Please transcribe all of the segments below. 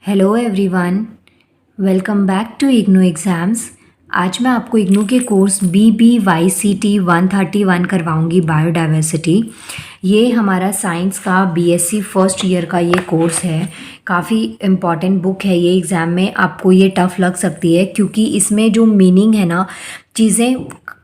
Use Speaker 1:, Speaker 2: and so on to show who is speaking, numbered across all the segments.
Speaker 1: Hello everyone, welcome back to IGNOU exams. आज मैं आपको इग्नू के कोर्स BBYCT 131 करवाऊंगी बायोडाइवर्सिटी। ये हमारा साइंस का BSc फर्स्ट ईयर का ये कोर्स है। काफ़ी इम्पॉर्टेंट बुक है ये, एग्ज़ाम में आपको ये टफ़ लग सकती है क्योंकि इसमें जो मीनिंग है ना, चीज़ें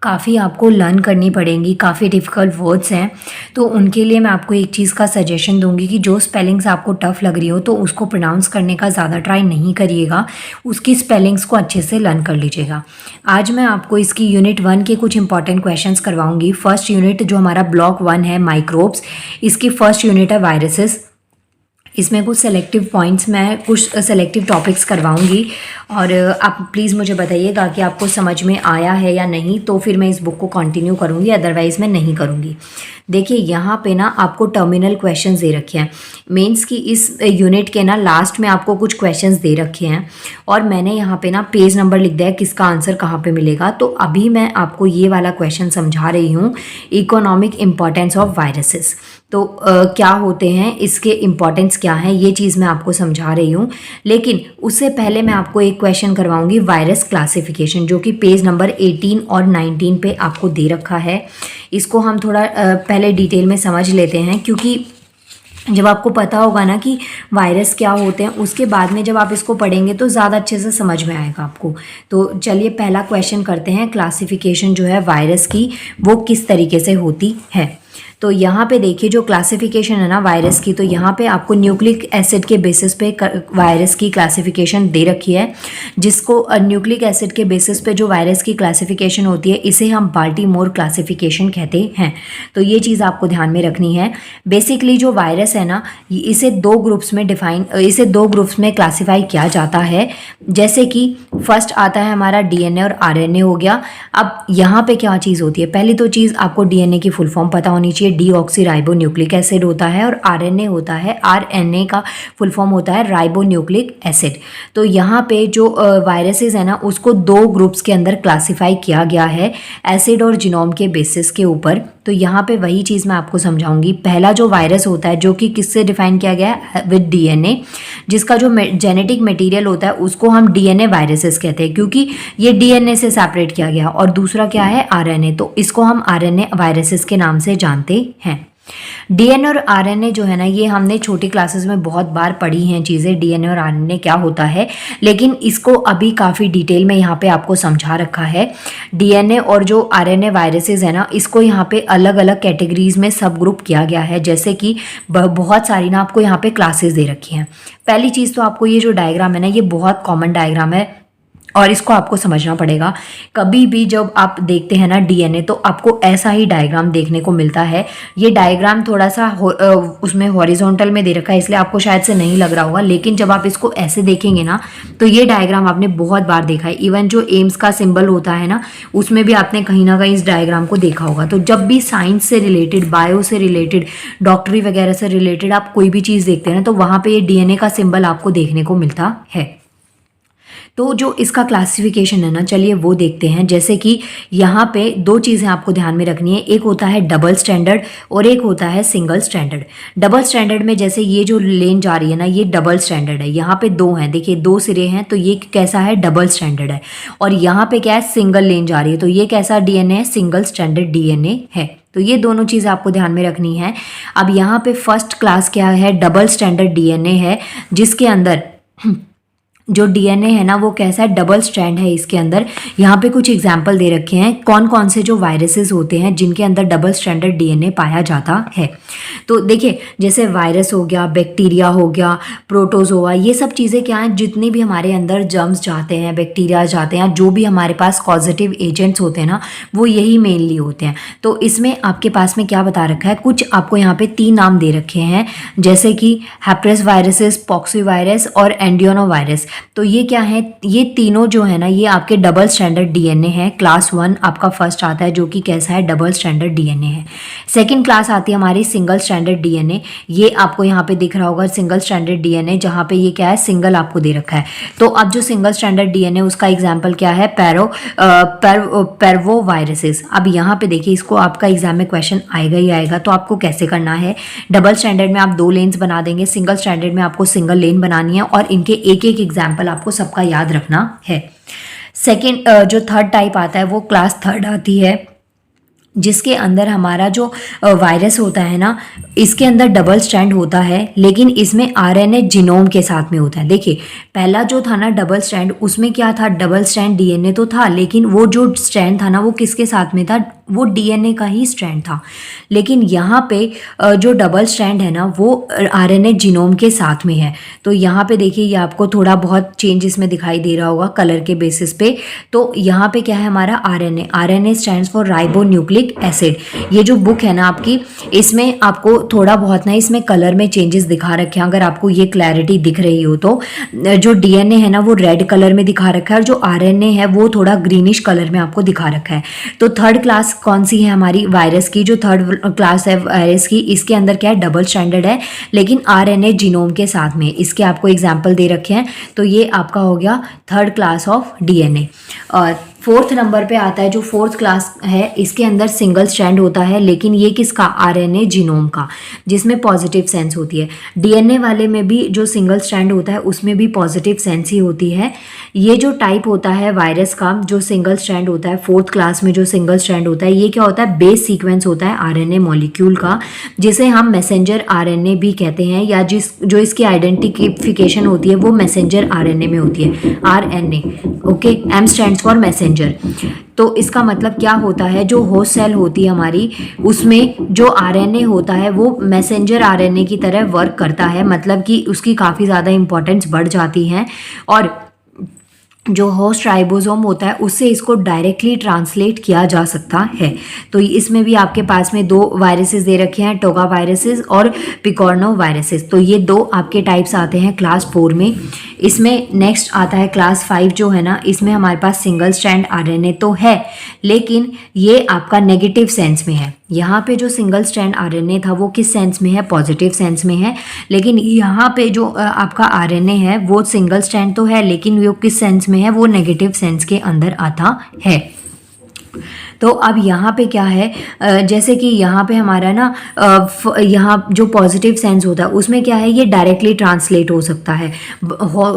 Speaker 1: काफ़ी आपको लर्न करनी पड़ेंगी, काफ़ी डिफ़िकल्ट वर्ड्स हैं। तो उनके लिए मैं आपको एक चीज़ का सजेशन दूंगी कि जो स्पेलिंग्स आपको टफ़ लग रही हो तो उसको प्रोनाउंस करने का ज़्यादा ट्राई नहीं करिएगा, उसकी स्पेलिंग्स को अच्छे से लर्न कर लीजिएगा। आज मैं आपको इसकी यूनिट 1 के कुछ इंपॉर्टेंट क्वेश्चंस करवाऊंगी। फर्स्ट यूनिट जो हमारा ब्लॉक 1 है माइक्रोब्स, इसकी फर्स्ट यूनिट है वायरसेस। इसमें कुछ सेलेक्टिव पॉइंट्स मैं कुछ सेलेक्टिव टॉपिक्स करवाऊंगी और आप प्लीज़ मुझे बताइएगा कि आपको समझ में आया है या नहीं, तो फिर मैं इस बुक को कंटिन्यू करूंगी, अदरवाइज़ मैं नहीं करूंगी। देखिए यहाँ पे ना आपको टर्मिनल क्वेश्चंस दे रखे हैं। मेंस की इस यूनिट के ना लास्ट में आपको कुछ क्वेश्चंस दे रखे हैं और मैंने यहाँ पे ना पेज नंबर लिख दिया है किसका आंसर कहाँ पे मिलेगा। तो अभी मैं आपको ये वाला क्वेश्चन समझा रही हूँ, इकोनॉमिक इम्पॉर्टेंस ऑफ वायरसेस। तो क्या होते हैं, इसके इम्पॉर्टेंस क्या है, ये चीज़ मैं आपको समझा रही हूँ। लेकिन उससे पहले मैं आपको एक क्वेश्चन करवाऊंगी वायरस क्लासिफिकेशन, जो कि पेज नंबर 18 और 19 पे आपको दे रखा है। इसको हम थोड़ा पहले डिटेल में समझ लेते हैं, क्योंकि जब आपको पता होगा ना कि वायरस क्या होते हैं, उसके बाद में जब आप इसको पढ़ेंगे तो ज़्यादा अच्छे से समझ में आएगा आपको। तो चलिए पहला क्वेश्चन करते हैं। क्लासिफिकेशन जो है वायरस की, वो किस तरीके से होती है। तो यहाँ पे देखिए जो क्लासिफिकेशन है ना वायरस की, तो यहाँ पे आपको न्यूक्लिक एसिड के बेसिस पे वायरस की क्लासिफिकेशन दे रखी है। जिसको न्यूक्लिक एसिड के बेसिस पे जो वायरस की क्लासिफिकेशन होती है, इसे हम बाल्टीमोर क्लासिफिकेशन कहते हैं। तो ये चीज़ आपको ध्यान में रखनी है। बेसिकली जो वायरस है ना, इसे दो ग्रुप्स में क्लासीफाई किया जाता है। जैसे कि फर्स्ट आता है हमारा DNA और RNA हो गया। अब यहाँ पे क्या चीज़ होती है, पहली तो चीज़ आपको DNA की फुल फॉर्म पता होनी चाहिए। डीऑक्सीराइबोन्यूक्लिक एसिड होता है और RNA होता है, RNA का फुल फॉर्म होता है राइबोन्यूक्लिक एसिड। तो यहाँ पे जो वायरसेस है ना, उसको दो ग्रुप्स के अंदर क्लासिफाई किया गया है एसिड और जीनोम के बेसिस के ऊपर। तो यहाँ पे वही चीज़ मैं आपको समझाऊंगी। पहला जो वायरस होता है, जो कि किससे डिफाइन किया गया है, विद DNA, जिसका जो जेनेटिक मटेरियल होता है उसको हम DNA वायरसेस कहते हैं, क्योंकि ये DNA से सेपरेट किया गया। और दूसरा क्या है, RNA, तो इसको हम RNA वायरसेस के नाम से जानते हैं। DNA और RNA जो है ना, ये हमने छोटी क्लासेस में बहुत बार पढ़ी हैं चीज़ें, DNA और RNA क्या होता है, लेकिन इसको अभी काफ़ी डिटेल में यहाँ पे आपको समझा रखा है। DNA और जो RNA वायरसेस है ना, इसको यहाँ पे अलग अलग कैटेगरीज में सब ग्रुप किया गया है। जैसे कि बहुत सारी ना आपको यहाँ पे क्लासेस दे रखी हैं। पहली चीज़ तो आपको ये जो डायग्राम है ना, ये बहुत कॉमन डायग्राम है और इसको आपको समझना पड़ेगा। कभी भी जब आप देखते हैं ना DNA, तो आपको ऐसा ही डायग्राम देखने को मिलता है। ये डायग्राम थोड़ा सा उसमें हॉरिजॉन्टल में दे रखा है, इसलिए आपको शायद से नहीं लग रहा होगा, लेकिन जब आप इसको ऐसे देखेंगे ना, तो ये डायग्राम आपने बहुत बार देखा है। इवन जो एम्स का सिंबल होता है ना, उसमें भी आपने कहीं ना कहीं इस डायग्राम को देखा होगा। तो जब भी साइंस से रिलेटेड, बायो से रिलेटेड, डॉक्टरी वगैरह से रिलेटेड आप कोई भी चीज़ देखते हैं ना, तो वहाँ पे ये DNA का सिंबल आपको देखने को मिलता है। तो जो इसका क्लासिफिकेशन है ना, चलिए वो देखते हैं। जैसे कि यहाँ पे दो चीज़ें आपको ध्यान में रखनी है, एक होता है डबल स्टैंडर्ड और एक होता है सिंगल स्टैंडर्ड। डबल स्टैंडर्ड में जैसे ये जो लेन जा रही है ना, ये डबल स्टैंडर्ड है। यहाँ पे दो हैं, देखिए दो सिरे हैं, तो ये कैसा है, डबल स्टैंडर्ड है। और यहाँ पे क्या है, सिंगल लेन जा रही है, तो ये कैसा DNA है, सिंगल स्टैंडर्ड DNA है। तो ये दोनों चीज़ें आपको ध्यान में रखनी है। अब यहाँ पे फर्स्ट क्लास क्या है, डबल स्टैंडर्ड DNA है, जिसके अंदर जो DNA है ना, वो कैसा है, डबल स्ट्रैंड है इसके अंदर। यहाँ पे कुछ एग्जाम्पल दे रखे हैं कौन कौन से जो वायरसेस होते हैं जिनके अंदर डबल स्टैंडर्ड DNA पाया जाता है। तो देखिए जैसे वायरस हो गया, बैक्टीरिया हो गया, प्रोटोजोआ, ये सब चीज़ें क्या हैं, जितनी भी हमारे अंदर जर्म्स जाते हैं, बैक्टीरिया जाते हैं, जो भी हमारे पास कॉजेटिव एजेंट्स होते हैं ना, वो यही मेनली होते हैं। तो इसमें आपके पास में क्या बता रखा है, कुछ आपको यहाँ पे 3 नाम दे रखे हैं, जैसे कि हैप्रेस वायरसेस, पॉक्सी वायरस और एंडियोनो वायरस। तो ये क्या है, ये तीनों जो है ना ये आपके डबल स्टैंडर्ड डीएनए है। क्लास 1 आपका फर्स्ट आता है जो कि कैसा है, डबल स्टैंडर्ड डीएनए है। सेकंड क्लास आती है हमारी सिंगल स्टैंडर्ड डीएनए। ये आपको यहाँ पे दिख रहा होगा सिंगल स्टैंडर्ड डीएनए, जहाँ पे ये क्या है, सिंगल आपको दे रखा है। तो अब जो सिंगल स्टैंडर्ड डीएनए उसका एग्जाम्पल क्या है, पैरवो वायरसेस। अब यहाँ पे देखिए, इसको आपका एग्जाम में क्वेश्चन आएगा ही आएगा। तो आपको कैसे करना है, डबल स्टैंडर्ड में आप 2 लेन्स बना देंगे, सिंगल स्टैंडर्ड में आपको सिंगल लेन बनानी है, और इनके एक एक एग्जाम्पल आपको सबका याद रखना है। सेकेंड जो थर्ड टाइप आता है वो क्लास थर्ड आती है, जिसके अंदर हमारा जो वायरस होता है ना, इसके अंदर डबल स्ट्रैंड होता है, लेकिन इसमें आरएनए जीनोम के साथ में होता है। देखिए पहला जो था ना डबल स्ट्रैंड, उसमें क्या था, डबल स्ट्रैंड डीएनए तो था, लेकिन वो जो स्ट्रैंड था ना वो किसके साथ में था, वो डीएनए का ही स्ट्रैंड था। लेकिन यहाँ पे जो डबल स्ट्रैंड है ना वो आरएनए जीनोम के साथ में है। तो यहाँ पे देखिए, ये आपको थोड़ा बहुत चेंज इसमें दिखाई दे रहा होगा कलर के बेसिस पे। तो यहाँ पे क्या है हमारा RNA, RNA stands for ribo nucleic acid. ये जो बुक है ना आपकी, इसमें आपको थोड़ा बहुत ना इसमें कलर में चेंजेस दिखा रखे हैं, अगर आपको ये क्लैरिटी दिख रही हो तो। जो डीएनए है ना वो रेड कलर में दिखा रखा है, और जो आरएनए है वो थोड़ा ग्रीनिश कलर में आपको दिखा रखा है। तो थर्ड क्लास कौन सी है हमारी, वायरस की। जो थर्ड क्लास है वायरस की, इसके अंदर क्या है, डबल स्टैंडर्ड है, लेकिन आरएनए जीनोम के साथ में। इसके आपको एग्जाम्पल दे रखे हैं। तो ये आपका हो गया थर्ड क्लास ऑफ डीएनए। और फोर्थ नंबर पे आता है जो फोर्थ क्लास है, इसके अंदर सिंगल स्ट्रैंड होता है, लेकिन ये किसका, आरएनए जीनोम का, जिसमें पॉजिटिव सेंस होती है। डीएनए वाले में भी जो सिंगल स्ट्रैंड होता है उसमें भी पॉजिटिव सेंस ही होती है। ये जो टाइप होता है वायरस का, जो सिंगल स्ट्रैंड होता है, फोर्थ क्लास में जो सिंगल स्ट्रैंड होता है, ये क्या होता है, बेस सीक्वेंस होता है आरएनए मॉलिक्यूल का, जिसे हम मैसेंजर आरएनए भी कहते हैं, या जो इसकी आइडेंटिफिकेशन होती है वो मैसेंजर आरएनए में होती है, RNA. Okay, M stands for messenger. तो इसका मतलब क्या होता है, जो होस्ट सेल होती है हमारी, उसमें जो आरएनए होता है वो मैसेंजर आरएनए की तरह वर्क करता है, मतलब कि उसकी काफ़ी ज़्यादा इंपॉर्टेंस बढ़ जाती है। और जो होस्ट राइबोसोम होता है उससे इसको डायरेक्टली ट्रांसलेट किया जा सकता है। तो इसमें भी आपके पास में 2 वायरसेस दे रखे हैं, टोगा वायरसेस और पिकॉर्नो वायरसेस। तो ये 2 आपके टाइप्स आते हैं क्लास 4 में। इसमें नेक्स्ट आता है क्लास 5 जो है ना, इसमें हमारे पास सिंगल स्ट्रैंड आरएनए तो है, लेकिन ये आपका नेगेटिव सेंस में है। यहाँ पे जो सिंगल स्ट्रैंड आरएनए था वो किस सेंस में है, पॉजिटिव सेंस में है। लेकिन यहाँ पे जो आपका आरएनए है वो सिंगल स्ट्रैंड तो है, लेकिन वो किस सेंस में है, वो नेगेटिव सेंस के अंदर आता है। तो अब यहाँ पे क्या है, जैसे कि यहाँ पे हमारा ना यहाँ जो पॉजिटिव सेंस होता है उसमें क्या है, ये डायरेक्टली ट्रांसलेट हो सकता है।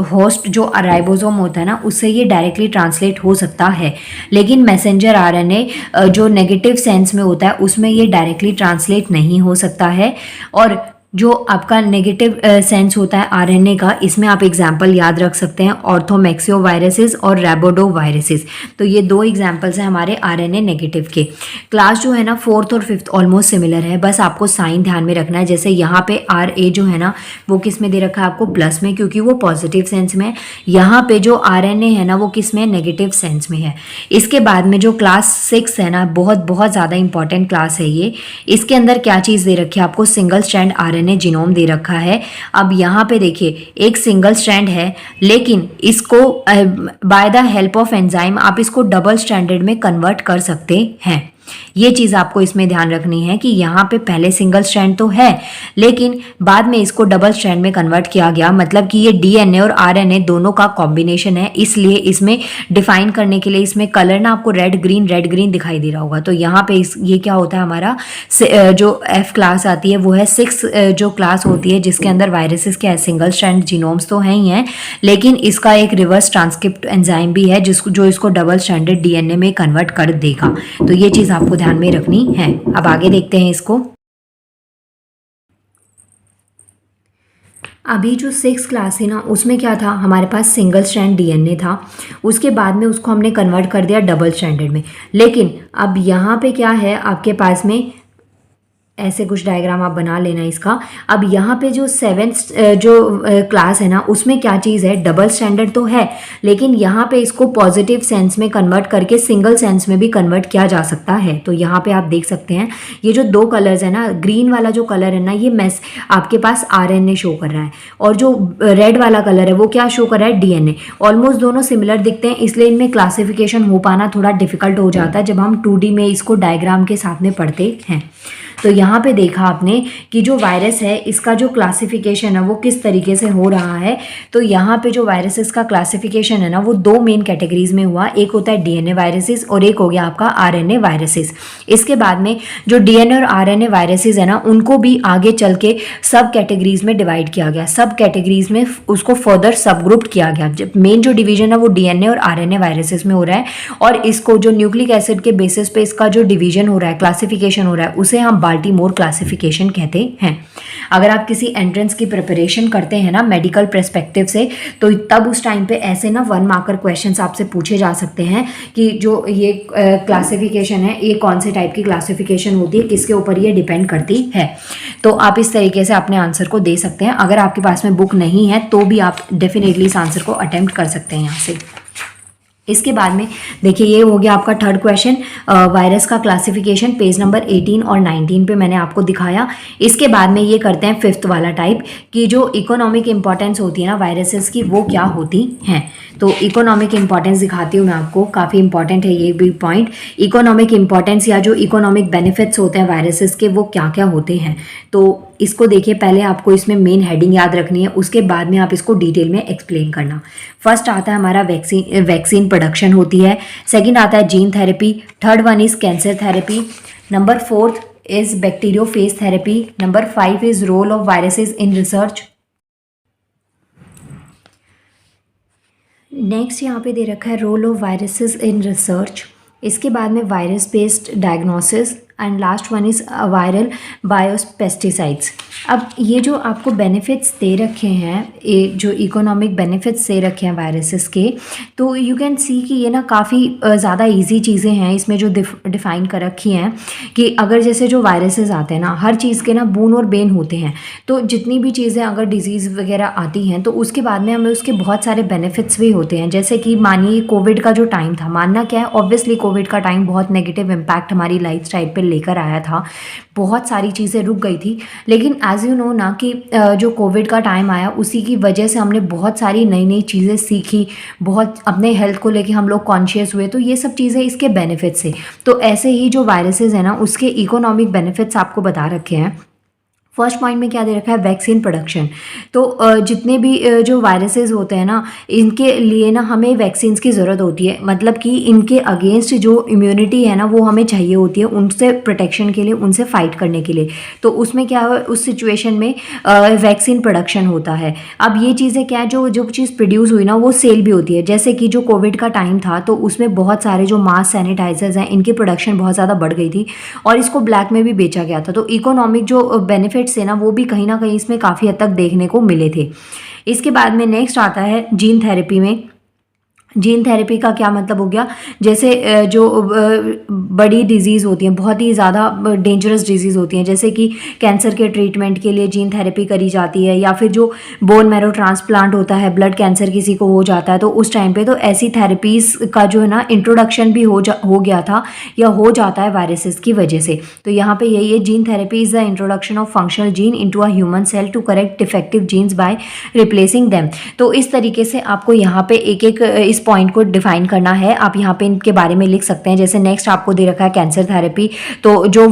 Speaker 1: होस्ट जो राइबोसोम होता है ना उससे ये डायरेक्टली ट्रांसलेट हो सकता है, लेकिन मैसेंजर आरएनए जो नेगेटिव सेंस में होता है उसमें ये डायरेक्टली ट्रांसलेट नहीं हो सकता है। और जो आपका नेगेटिव सेंस होता है आरएनए का, इसमें आप एग्जाम्पल याद रख सकते हैं, ऑर्थोमैक्सियो वायरसेस और रैबोडो वायरसेस। तो ये 2 एग्जाम्पल्स हैं हमारे आरएनए नेगेटिव के। क्लास जो है ना 4th और 5th ऑलमोस्ट सिमिलर है, बस आपको साइन ध्यान में रखना है। जैसे यहाँ पे RA जो है ना वो किस में दे रखा है आपको, प्लस में, क्योंकि वो पॉजिटिव सेंस में है। यहाँ पे जो आरएनए है ना वो किस में, नेगेटिव सेंस में है। इसके बाद में जो क्लास 6 है ना, बहुत बहुत ज़्यादा इंपॉर्टेंट क्लास है ये। इसके अंदर क्या चीज़ दे रखी है आपको, सिंगल स्ट्रैंड आरएनए जीनोम दे रखा है। अब यहाँ पे देखिए एक सिंगल स्ट्रैंड है, लेकिन इसको by the help of enzyme आप इसको डबल स्ट्रैंडेड में कन्वर्ट कर सकते हैं। ये चीज़ आपको इसमें ध्यान रखनी है कि यहाँ पे पहले सिंगल स्ट्रैंड तो है, लेकिन बाद में इसको डबल स्ट्रैंड में कन्वर्ट किया गया, मतलब कि ये डीएनए और आरएनए दोनों का कॉम्बिनेशन है। इसलिए इसमें डिफाइन करने के लिए इसमें कलर ना आपको रेड ग्रीन दिखाई दे रहा होगा। तो यहाँ पे ये क्या होता है हमारा, जो F क्लास आती है वो है 6 जो क्लास होती है, जिसके अंदर वायरसेस क्या है, सिंगल स्ट्रैंड जीनोम्स तो हैं ही हैं, लेकिन इसका एक रिवर्स ट्रांसक्रिप्ट एंजाइम भी है जो इसको डबल स्ट्रैंडेड डीएनए में कन्वर्ट कर देगा। तो ये चीज़ आपको ध्यान में रखनी है। अब आगे देखते हैं इसको। अभी जो 6 क्लास है ना उसमें क्या था, हमारे पास सिंगल स्ट्रैंड डीएनए था, उसके बाद में उसको हमने कन्वर्ट कर दिया डबल स्ट्रैंडेड में। लेकिन अब यहाँ पे क्या है आपके पास में, ऐसे कुछ डायग्राम आप बना लेना इसका। अब यहाँ पे जो 7th जो क्लास है ना, उसमें क्या चीज़ है, डबल स्टैंडर्ड तो है, लेकिन यहाँ पे इसको पॉजिटिव सेंस में कन्वर्ट करके सिंगल सेंस में भी कन्वर्ट किया जा सकता है। तो यहाँ पे आप देख सकते हैं ये जो 2 कलर्स है ना, ग्रीन वाला जो कलर है ना, ये आपके पास RNA शो कर रहा है, और जो रेड वाला कलर है वो क्या शो कर रहा है, DNA। ऑलमोस्ट दोनों सिमिलर दिखते हैं, इसलिए इनमें क्लासिफिकेशन हो पाना थोड़ा डिफिकल्ट हो जाता है जब हम 2D में इसको डायग्राम के साथ में पढ़ते हैं। तो यहाँ पे देखा आपने कि जो वायरस है इसका जो क्लासिफिकेशन है वो किस तरीके से हो रहा है। तो यहाँ पे जो वायरसेस का क्लासिफिकेशन है ना, वो 2 मेन कैटेगरीज में हुआ। एक होता है DNA वायरसेस और एक हो गया आपका RNA वायरसेस। इसके बाद में जो DNA और RNA वायरसेस है ना, उनको भी आगे चल के सब कैटेगरीज में डिवाइड किया गया, सब कैटेगरीज में उसको फर्दर सब ग्रुप किया गया। जब मेन जो डिवीजन है वो DNA और RNA वायरसेस में हो रहा है, और इसको जो न्यूक्लिक एसिड के बेसिस पे इसका जो डिवीजन हो रहा है, क्लासिफिकेशन हो रहा है, उसे हम बाल्टीमोर क्लासिफिकेशन कहते हैं। अगर आप किसी एंट्रेंस की प्रिपरेशन करते हैं ना मेडिकल पर्सपेक्टिव से, तो तब उस टाइम पे ऐसे ना 1 मार्कर क्वेश्चंस आपसे पूछे जा सकते हैं कि जो ये क्लासिफिकेशन है, ये कौन से टाइप की क्लासिफिकेशन होती है, किसके ऊपर ये डिपेंड करती है। तो आप इस तरीके से अपने आंसर को दे सकते हैं। अगर आपके पास में बुक नहीं है तो भी आप डेफिनेटली इस आंसर को अटेम्प्ट कर सकते हैं यहाँ से। इसके बाद में देखिए, ये हो गया आपका 3rd क्वेश्चन, वायरस का क्लासिफिकेशन, पेज नंबर 18 और 19 पे मैंने आपको दिखाया। इसके बाद में ये करते हैं 5th वाला टाइप कि जो इकोनॉमिक इंपॉर्टेंस होती है ना वायरसेस की, वो क्या होती हैं। तो इकोनॉमिक इंपॉर्टेंस दिखाती हूँ मैं आपको, काफ़ी इंपॉर्टेंट है ये भी पॉइंट। इकोनॉमिक इंपॉर्टेंस या जो इकोनॉमिक बेनिफिट्स होते हैं वायरसेस के, वो क्या क्या होते हैं। तो इसको देखिए, पहले आपको इसमें मेन हेडिंग याद रखनी है, उसके बाद में आप इसको डिटेल में एक्सप्लेन करना। फर्स्ट आता है हमारा वैक्सीन प्रोडक्शन होती है। सेकंड आता है gene therapy. Third one is cancer therapy. Number 4th is bacteriophage therapy. Number 5 is role of viruses in research. Next यहाँ पे दे रखा है role of viruses in research. इसके बाद में virus based diagnosis, and last one is viral biopesticides. अब ये जो आपको बेनिफिट्स दे रखे हैं, ये जो इकोनॉमिक बेनिफिट्स दे रखे हैं वायरसेस के, तो यू कैन सी कि ये ना काफ़ी ज़्यादा इजी चीज़ें हैं इसमें जो डिफ़ाइन कर रखी हैं कि अगर जैसे जो वायरसेस आते हैं ना, हर चीज़ के ना बून और बेन होते हैं। तो जितनी भी चीज़ें अगर डिजीज़ वगैरह आती हैं तो उसके बाद में हमें उसके बहुत सारे बेनिफिट्स भी होते हैं। जैसे कि मानिए कोविड का जो टाइम था, मानना क्या है, ऑब्वियसली कोविड का टाइम बहुत नेगेटिव इम्पैक्ट हमारी लाइफ स्टाइल पर लेकर आया था, बहुत सारी चीज़ें रुक गई थी। लेकिन एज यू नो ना कि जो कोविड का टाइम आया, उसी की वजह से हमने बहुत सारी नई नई चीज़ें सीखी, बहुत अपने हेल्थ को लेके हम लोग कॉन्शियस हुए। तो ये सब चीज़ें इसके बेनिफिट्स है। तो ऐसे ही जो वायरसेस है ना, उसके इकोनॉमिक बेनिफिट्स आपको बता रखे हैं। फर्स्ट पॉइंट में क्या दे रखा है, वैक्सीन प्रोडक्शन। तो जितने भी जो वायरसेस होते हैं ना, इनके लिए ना हमें वैक्सीन्स की ज़रूरत होती है। मतलब कि इनके अगेंस्ट जो इम्यूनिटी है ना, वो हमें चाहिए होती है उनसे प्रोटेक्शन के लिए, उनसे फाइट करने के लिए। तो उसमें क्या है, उस सिचुएशन में वैक्सीन प्रोडक्शन होता है। अब ये चीज़ें क्या है, जो जो चीज़ प्रोड्यूस हुई ना, वो सेल भी होती है। जैसे कि जो कोविड का टाइम था, तो उसमें बहुत सारे जो मास्क सैनिटाइजर्स हैं, इनकी प्रोडक्शन बहुत ज़्यादा बढ़ गई थी और इसको ब्लैक में भी बेचा गया था। तो इकोनॉमिक जो बेनिफिट से ना, वो भी कहीं ना कहीं इसमें काफ़ी हद तक देखने को मिले थे। इसके बाद में नेक्स्ट आता है जीन थेरेपी में। जीन थेरेपी का क्या मतलब हो गया, जैसे जो बड़ी डिजीज़ होती हैं, बहुत ही ज़्यादा डेंजरस डिजीज़ होती हैं, जैसे कि कैंसर के ट्रीटमेंट के लिए जीन थेरेपी करी जाती है, या फिर जो बोन मैरो ट्रांसप्लांट होता है, ब्लड कैंसर किसी को हो जाता है, तो उस टाइम पे तो ऐसी थेरेपीज़ का जो है ना इंट्रोडक्शन भी हो गया था या हो जाता है वायरसेस की वजह से। तो यहाँ पे यही है, gene therapy is the introduction of functional gene into a human cell to correct defective genes by replacing them. तो इस तरीके से आपको यहाँ पे एक एक इस पॉइंट को डिफाइन करना है। आप यहाँ पे इनके बारे में लिख सकते हैं। जैसे नेक्स्ट आपको दे रखा है कैंसर थेरेपी। तो जो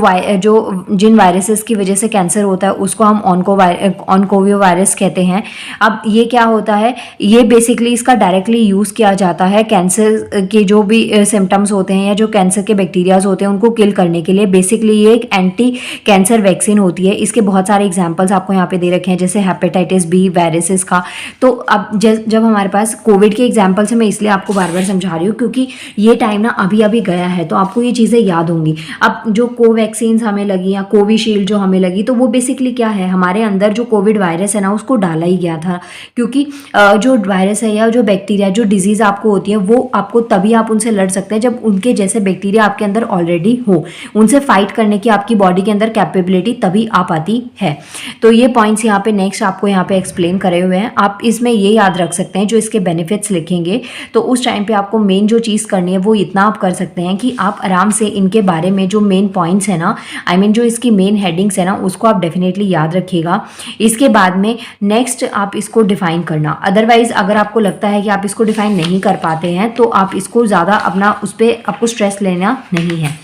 Speaker 1: जिन वायरसेस की वजह से कैंसर होता है, उसको हम ऑनकोवियो वायरस कहते हैं। अब ये क्या होता है, ये बेसिकली इसका डायरेक्टली यूज़ किया जाता है कैंसर के जो भी सिम्टम्स होते हैं या जो कैंसर के बैक्टीरियाज होते हैं, उनको किल करने के लिए। बेसिकली ये एक एंटी कैंसर वैक्सीन होती है। इसके बहुत सारे एग्जाम्पल्स आपको यहाँ पे दे रखे हैं, जैसे हेपेटाइटिस बी वायरसेस का। तो अब जब हमारे पास कोविड के एग्जाम्पल से मैं इसलिए आपको बार बार समझा रही हूँ, क्योंकि ये टाइम ना अभी अभी गया है तो आपको ये चीज़ें याद होंगी। अब जो कोवैक्सीन हमें लगी या कोविशील्ड जो हमें लगी, तो वो बेसिकली क्या है, हमारे अंदर जो कोविड वायरस है ना उसको डाला ही गया था, क्योंकि जो वायरस है या जो बैक्टीरिया, जो डिजीज़ आपको होती है वो आपको तभी आप उनसे लड़ सकते हैं जब उनके जैसे बैक्टीरिया आपके अंदर ऑलरेडी हो। उनसे फाइट करने की आपकी बॉडी के अंदर कैपेबिलिटी तभी आ पाती है। तो ये पॉइंट्स यहाँ पे नेक्स्ट आपको यहाँ पे एक्सप्लेन करे हुए हैं। आप इसमें ये याद रख सकते हैं, जो इसके बेनिफिट्स लिखेंगे तो उस टाइम पे आपको मेन जो चीज़ करनी है वो इतना आप कर सकते हैं कि आप आराम से इनके बारे में जो मेन पॉइंट्स है ना, आई मीन जो इसकी मेन हेडिंग्स है ना, उसको आप डेफिनेटली याद रखिएगा। इसके बाद में नेक्स्ट आप इसको डिफाइन करना। अदरवाइज अगर आपको लगता है कि आप इसको डिफाइन नहीं कर पाते हैं तो आप इसको ज़्यादा अपना उस पर आपको स्ट्रेस लेना नहीं है।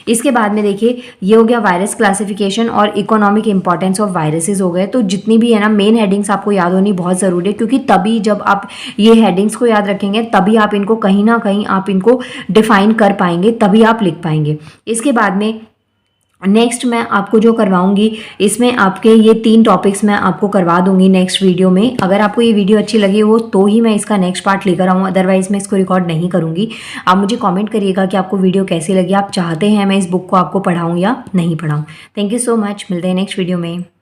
Speaker 1: इसके बाद में देखिए, ये हो गया वायरस क्लासिफिकेशन और इकोनॉमिक इंपॉर्टेंस ऑफ वायरसेस हो गए। तो जितनी भी है ना मेन हेडिंग्स आपको याद होनी बहुत ज़रूरी है, क्योंकि तभी जब आप ये हेडिंग्स को याद रखेंगे तभी आप इनको कहीं ना कहीं आप इनको डिफाइन कर पाएंगे, तभी आप लिख पाएंगे। इसके बाद में नेक्स्ट मैं आपको जो करवाऊंगी, इसमें आपके ये 3 टॉपिक्स मैं आपको करवा दूंगी नेक्स्ट वीडियो में। अगर आपको ये वीडियो अच्छी लगी हो तो ही मैं इसका नेक्स्ट पार्ट लेकर आऊँ, अदरवाइज मैं इसको रिकॉर्ड नहीं करूँगी। आप मुझे कमेंट करिएगा कि आपको वीडियो कैसी लगी, आप चाहते हैं मैं इस बुक को आपको पढ़ाऊँ या नहीं पढ़ाऊँ। थैंक यू सो मच, मिलते हैं नेक्स्ट वीडियो में।